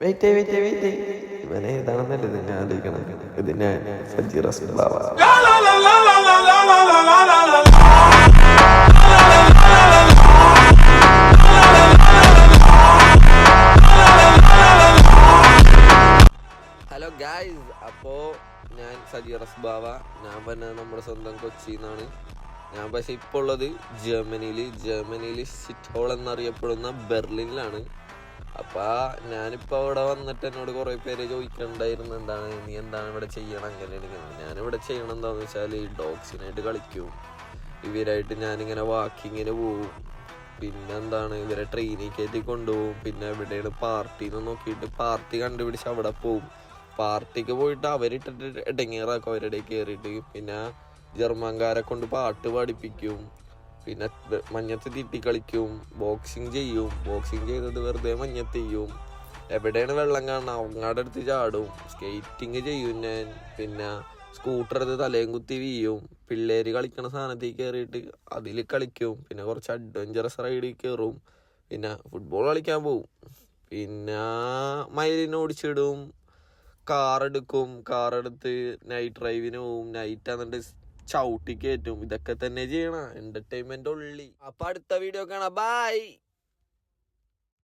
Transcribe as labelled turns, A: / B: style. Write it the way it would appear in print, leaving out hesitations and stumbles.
A: Wait ഇവനെ ഇതാണെന്നല്ലേ ഇതിനെ ആലോചിക്കണം. ഇതിനെ സജീർ അസ്ബാവ. ഹലോ ഗായ്സ്, അപ്പോൾ ഞാൻ സജീർ അസ്ബാവ. ഞാൻ പറഞ്ഞത് നമ്മുടെ സ്വന്തം കൊച്ചിന്നാണ്. ഞാൻ പക്ഷെ ഇപ്പോൾ ഉള്ളത് ജർമ്മനിയിൽ സിറ്റ് ഹോൾ എന്നറിയപ്പെടുന്ന ബെർലിനിലാണ്. അപ്പോൾ ഞാനിപ്പോൾ അവിടെ വന്നിട്ട് എന്നോട് കുറേ പേര് ചോദിക്കണ്ടായിരുന്നു, നീ എന്താണ് ഇവിടെ ചെയ്യണം, അങ്ങനെ ഇരിക്കുന്നത്. ഞാനിവിടെ ചെയ്യണം എന്താണെന്ന് വെച്ചാൽ ഈ ഡോഗ്സിനായിട്ട് കളിക്കും, ഇവരായിട്ട് ഞാനിങ്ങനെ വാക്കിങ്ങിന് പോവും, പിന്നെ ഇവരെ ട്രെയിനിൽ കയറ്റി കൊണ്ടുപോകും, പിന്നെ എവിടെയാണ് പാർട്ടി എന്ന് നോക്കിയിട്ട് പാർട്ടി കണ്ടുപിടിച്ച് അവിടെ പോവും. പാർട്ടിക്ക് പോയിട്ട് അവരിട്ടിട്ട് ഇടങ്ങേറാക്കും, അവരുടെ കയറിയിട്ട്. പിന്നെ ജർമ്മൻകാരെ കൊണ്ട് പാട്ട് പഠിപ്പിക്കും, പിന്നെ മഞ്ഞത്ത് തീറ്റി കളിക്കും, ബോക്സിങ് ചെയ്തത് വെറുതെ മഞ്ഞത്ത് ചെയ്യും. എവിടെയാണ് വെള്ളം കാണുക അങ്ങാടെ അടുത്ത് ചാടും, സ്കേറ്റിങ് ചെയ്യും ഞാൻ. പിന്നെ സ്കൂട്ടർ എടുത്ത് തലയും കുത്തി വീയും, പിള്ളേര് കളിക്കണ സാധനത്തിൽ കയറിയിട്ട് അതിൽ കളിക്കും. പിന്നെ കുറച്ച് അഡ്വഞ്ചറസ് റൈഡിൽ കയറും, പിന്നെ ഫുട്ബോൾ കളിക്കാൻ പോവും, പിന്നെ മയിലിനെ ഓടിച്ചിടും, കാറെടുത്ത് നൈറ്റ് ഡ്രൈവിന് പോവും, നൈറ്റ് എന്നിട്ട് ചവിട്ടി കയറ്റും. ഇതൊക്കെ തന്നെ ചെയ്യണം, എന്റർടൈൻമെന്റ് ഉള്ളി. അപ്പൊ അടുത്ത വീഡിയോ കാണാം, ബൈ.